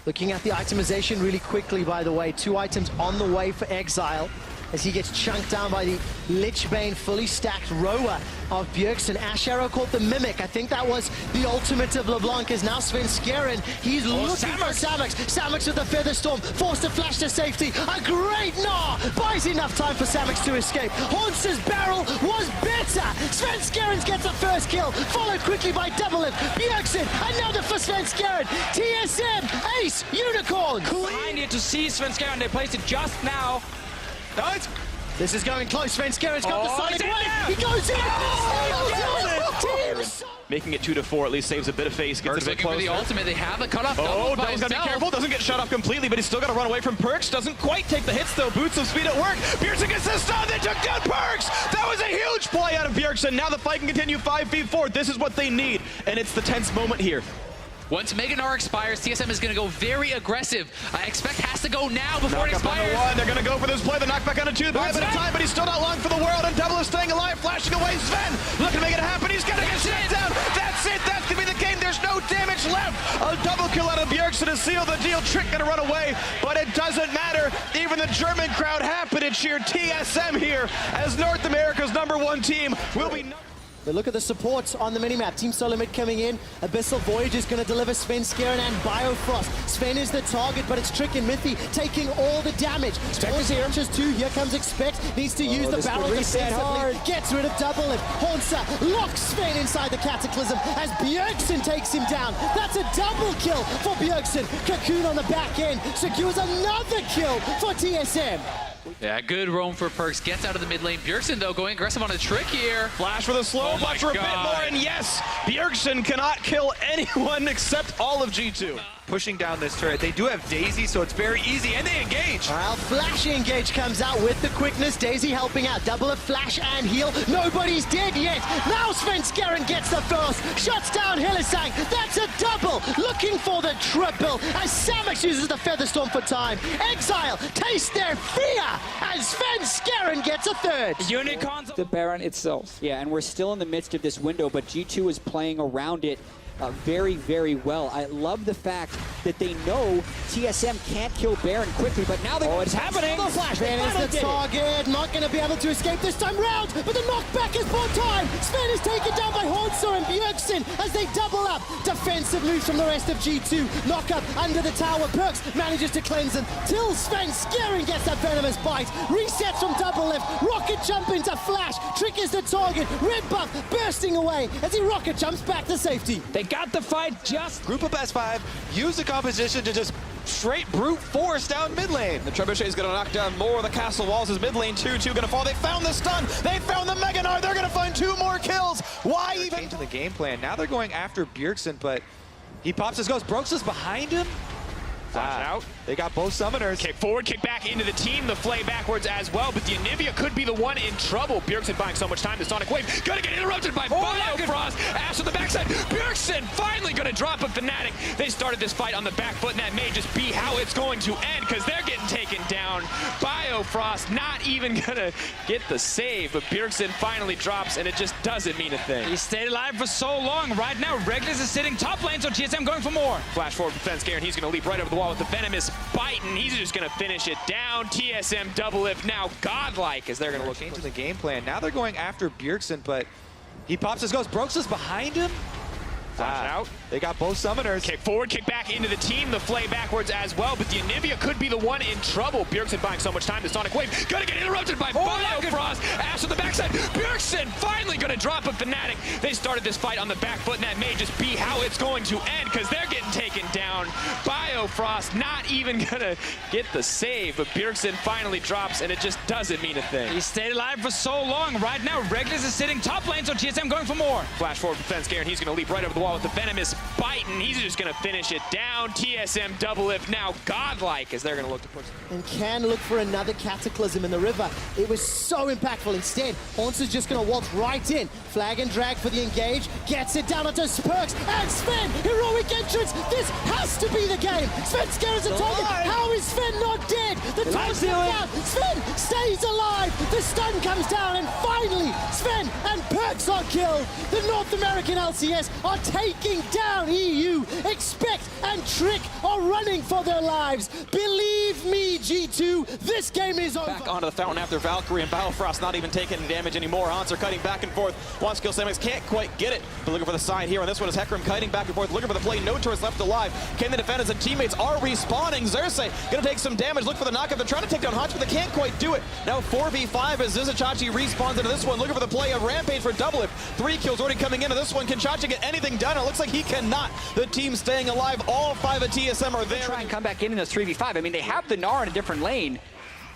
Looking at the itemization really quickly, by the way. 2 items on the way for Exile as he gets chunked down by the Lichbane fully stacked rower of Bjergsen. Ashe arrow called the Mimic. I think that was the ultimate of LeBlanc is now Svenskeren. He's looking for Samux. Samux with the Feather Storm, forced to flash to safety. A great gnaw! Buys enough time for Samux to escape. Hauntzer's barrel was better! Svenskeren gets the first kill, followed quickly by Doublelift. Bjergsen, another for Svenskeren. TSM, Ace, Unicorn! Behind here to see Svenskeren, they placed it just now. Nice. This is going close. Svenskeren's got the Sonic Wave. He goes in. Teams. Making it 2-4 at least saves a bit of face. Gets Perkz it a bit looking closer. for the ultimate. They have the cutoff. Oh, Double's gotta be careful. Doesn't get shut off completely, but he's still got to run away from Perkz. Doesn't quite take the hits though. Boots of speed at work. Bjergsen gets the stun. They took down Perkz. That was a huge play out of Bjergsen. Now the fight can continue 5v4. This is what they need, and it's the tense moment here. Once Mega Gnar expires, TSM is going to go very aggressive. I expect has to go now before it expires. They're going to go for this play. The knockback on a 2 by a bit of time, but he's still not long for the world, and Double is staying alive, flashing away. Zven looking to make it happen. He's going to get shut down. That's it. That's going to be the game. There's no damage left. A double kill out of Bjergsen to seal the deal. Trick going to run away, but it doesn't matter. Even the German crowd happy to cheer TSM here as North America's #1 team will be... But look at the supports on the minimap. Team Solomid coming in. Abyssal Voyage is going to deliver Svenskeren and Biofrost. Sven is the target, but it's Trick and Mithy taking all the damage. Spect is here. Just 2. Here comes Expect. Needs to use the barrel defensively. Gets rid of Doublelift. Hauntzer locks Sven inside the Cataclysm as Bjergsen takes him down. That's a double kill for Bjergsen. Cocoon on the back end secures another kill for TSM. Yeah, good roam for Perkz. Gets out of the mid lane. Bjergsen, though, going aggressive on a Trick here. Flash for the slow, flash for a bit more, and yes, Bjergsen cannot kill anyone except all of G2. Pushing down this turret. They do have Daisy, so it's very easy, and they engage. Well, Flash engage comes out with the quickness. Daisy helping out. Double a flash and heal. Nobody's dead yet. Now Svenskeren gets the first. Shuts down Hylissang. That's a double. Looking for the triple as Samux uses the Feather Storm for time. Exile taste their fear as Svenskeren gets a third. Unicorns. The Baron itself. Yeah, and we're still in the midst of this window, but G2 is playing around it very, very well. I love the fact that they know TSM can't kill Baron quickly, but now they... Oh, it's happening! The flash Sven is the target, not going to be able to escape this time round, but the knockback has bought time! Sven is taken down by Hauntzer and Bjergsen as they double up. Defensive moves from the rest of G2. Knock up under the tower. Perkz manages to cleanse him till Svenskeren gets that venomous bite. Resets from Doublelift. Rocket jump into flash. Trick is the target. Red buff bursting away as he rocket jumps back to safety. They got the fight just... Group of S5, use the composition to just straight brute force down mid lane. The Trebuchet is going to knock down more of the castle walls as mid lane 2-2 going to fall. They found the stun. They found the Mega Gnar. They're going to find 2 more kills. Why even? Changing the game plan. Now they're going after Bjergsen, but he pops his ghost. Brox is behind him. Flash out. They got both summoners. Kick forward, kick back into the team. The flay backwards as well, but the Anivia could be the one in trouble. Bjergsen buying so much time. The Sonic Wave gonna get interrupted by Biofrost. Ashe on the backside. Bjergsen finally gonna drop a Fnatic. They started this fight on the back foot, and that may just be how it's going to end because they're getting taken down. Biofrost not even gonna get the save, but Bjergsen finally drops, and it just doesn't mean a thing. He stayed alive for so long. Right now, Rekkles is sitting top lane, so TSM going for more. Flash forward for Svenskeren. He's gonna leap right over the wall with the venomous bite, and he's just gonna finish it down. TSM Doublelift now godlike as they're gonna look into the game plan. Now they're going after Bjergsen, but he pops his ghost. Brox is behind him. Flash out. They got both summoners. Kick forward, kick back into the team. The flay backwards as well, but the Anivia could be the one in trouble. Bjergsen buying so much time. The Sonic Wave gonna get interrupted by Biofrost. Ashe on the backside. Bjergsen finally gonna drop a Fnatic. They started this fight on the back foot, and that may just be how it's going to end because they're getting taken down. Biofrost not even gonna get the save, but Bjergsen finally drops, and it just doesn't mean a thing. He stayed alive for so long. Right now, Rekkles is sitting top lane, so TSM going for more. Flash forward for Svenskeren. He's gonna leap right over the wall with the venomous bite, and he's just gonna finish it down. TSM Doublelift now godlike as they're gonna look to push. And can look for another Cataclysm in the river. It was so impactful. Instead, Hauntzer's just gonna waltz right in. Flag and drag for the engage. Gets it down onto Perkz and Sven. Heroic entrance. This has to be the game. Svenskeren's a target. How is Sven not dead? The time's down. Sven stays alive. The stun comes down, and finally, Sven and Perkz are killed. The North American LCS are taking down EU. Expect and Trick are running for their lives. Believe me, G2, this game is over. Back onto the fountain after Valkyrie, and Battlefrost not even taking any damage anymore. Hauntzer cutting back and forth. Wants to kill Samix, can't quite get it. But looking for the side here, and this one is Hecarim kiting back and forth, looking for the play. No turrets left alive. Can the defenders and teammates are respawning? Xerxes gonna take some damage. Look for the knockup. They're trying to take down Hauntzer, but they can't quite do it. Now 4v5 as Vizicsacsi respawns into this one, looking for the play of Rampage for Doublelift. 3 kills already coming into this one. Can Chachi get anything done? It looks like he cannot. The team staying alive. All 5 of TSM are there. Try and come back in this 3v5. I mean, they have the Gnar in a different lane,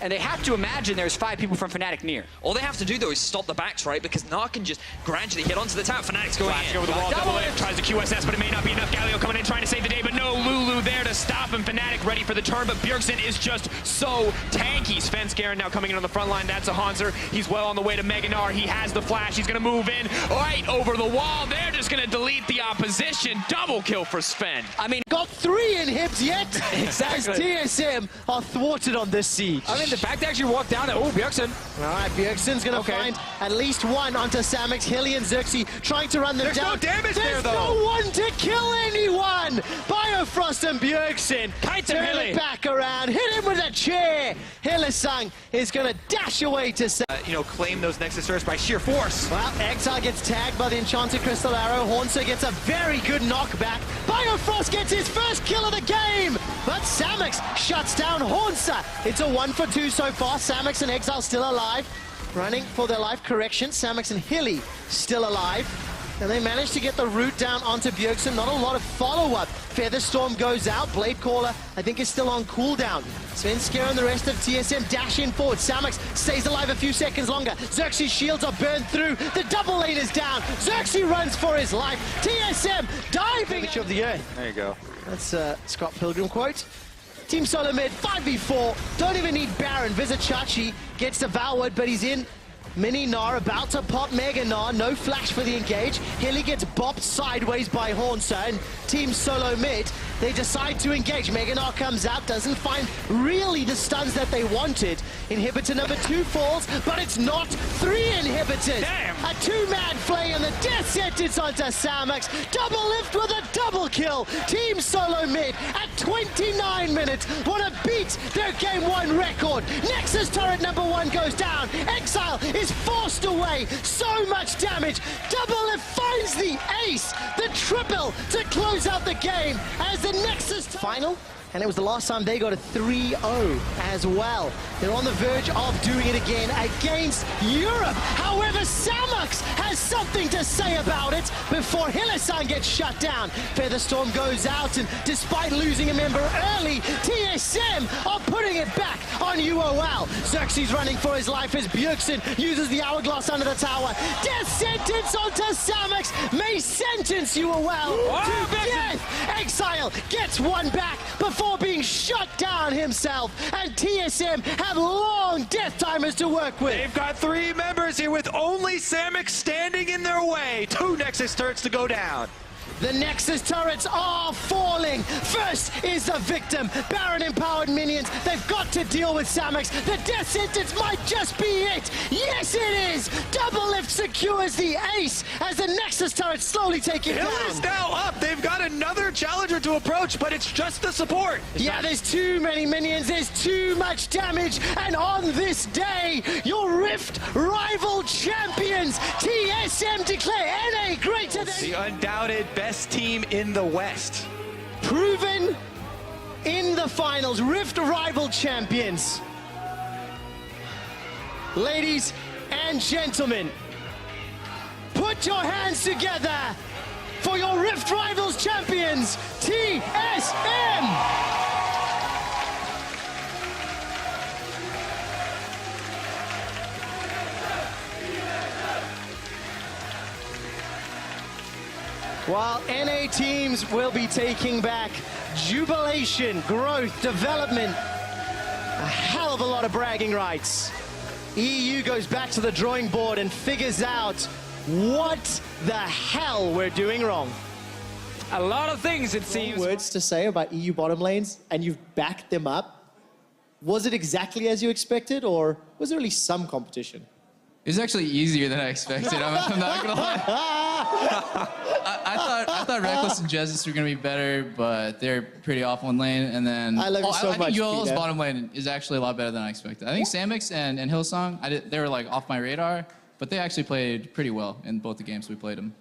and they have to imagine there's 5 people from Fnatic near. All they have to do, though, is stop the backs, right? Because Gnar can just gradually hit onto the top. Fnatic's going in. Over the wall, Doublelift tries to QSS, but it may not be enough. Galio coming in, trying to save the day, but no Lulu there to stop him. Fnatic ready for the turn, but Bjergsen is just so tanky. Svenskeren now coming in on the front line. That's a Hauntzer. He's well on the way to Mega Gnar. He has the flash. He's going to move in right over the wall. They're just going to delete the opposition. Double kill for Sven. I mean, Got 3 inhibs yet. Exactly. As TSM are thwarted on this siege. I mean, the fact they actually walked down. Oh, Bjergsen. All right, Bjergsen's gonna find at least one onto Samix. Hilly and Xerxes trying to run them There's down. no damage there, though. There's no one to kill anyone. Biofrost and Bjergsen turn it back around. Hit him with a chair. Hylissang is gonna dash away to Claim those Nexus turrets by sheer force. Well, Exile gets tagged by the Enchanted Crystal Arrow. Hauntzer gets a very good knockback. Biofrost gets his first kill of the game. But Samix shuts down Hauntzer. It's a 1-for-2 so far. Samix and Exile still alive. Running for their life. Correction. Samix and Hilly still alive. And they managed to get the root down onto Bjergsen. Not a lot of follow-up. Featherstorm goes out. Blade Caller, I think, is still on cooldown. Svenskeren and the rest of TSM dash in forward. Samix stays alive a few seconds longer. Xerxes' shields are burned through. The double lane is down. Xerxes runs for his life. TSM diving of the earth. There you go. That's a Scott Pilgrim quote. Team Solomid, 5v4. Don't even need Baron. Vizicsacsi gets devoured, but he's in. Mini Gnar about to pop Mega Gnar. No flash for the engage. Hilly gets bopped sideways by Hauntzer, and Team Solomid, they decide to engage. Mega Gnar comes out, doesn't find really the stuns that they wanted. Inhibitor number 2 falls, but it's not 3 inhibitors. Damn. A 2-man play and the death sentence onto Samix. Doublelift with a double kill. Team Solomid at 29 minutes want to beat their Game 1 record. Nexus turret number 1 goes down. Exile is forced away. So much damage. Doublelift finds the ace, the triple to close out the game as the Nexus final. And it was the last time they got a 3-0 as well. They're on the verge of doing it again against Europe. However, Samix has something to say about it before Hylissang gets shut down. Featherstorm goes out, and despite losing a member early, TSM are putting it back on UOL. Xerxes running for his life as Bjergsen uses the hourglass under the tower. Death sentence onto Samix may sentence UOL to death. Exile gets one back before being shut down himself, and TSM have long death timers to work with. They've got 3 members here with only Samix standing in their way. 2 Nexus turrets to go down. The Nexus turrets are falling. First is the victim. Baron-empowered minions. They've got to deal with Samix. The death sentence might just be it. Yes, it is. Doublelift secures the ace as the Nexus turrets slowly take it Hill down. is now up. They've got another challenger to approach, but it's just the support. Yeah, there's too many minions. There's too much damage. And on this day, your Rift rival champions, TSM, declare NA greater than... The undoubted best team in the West. Proven in the finals, Rift rival champions. Ladies and gentlemen, put your hands together for your Rift rivals champions, TSM. While NA teams will be taking back jubilation, growth, development, a hell of a lot of bragging rights. EU goes back to the drawing board and figures out what the hell we're doing wrong. A lot of things, it seems. Words to say about EU bottom lanes, and you've backed them up. Was it exactly as you expected, or was there at least some competition? It was actually easier than I expected. I'm not gonna lie. I thought Rekkles and Jesus were gonna be better, but they're pretty awful in lane. And then I love you so I much, think UL's Peter. bottom lane is actually a lot better than I expected. I think Samix and Hillsong, they were like off my radar, but they actually played pretty well in both the games we played them.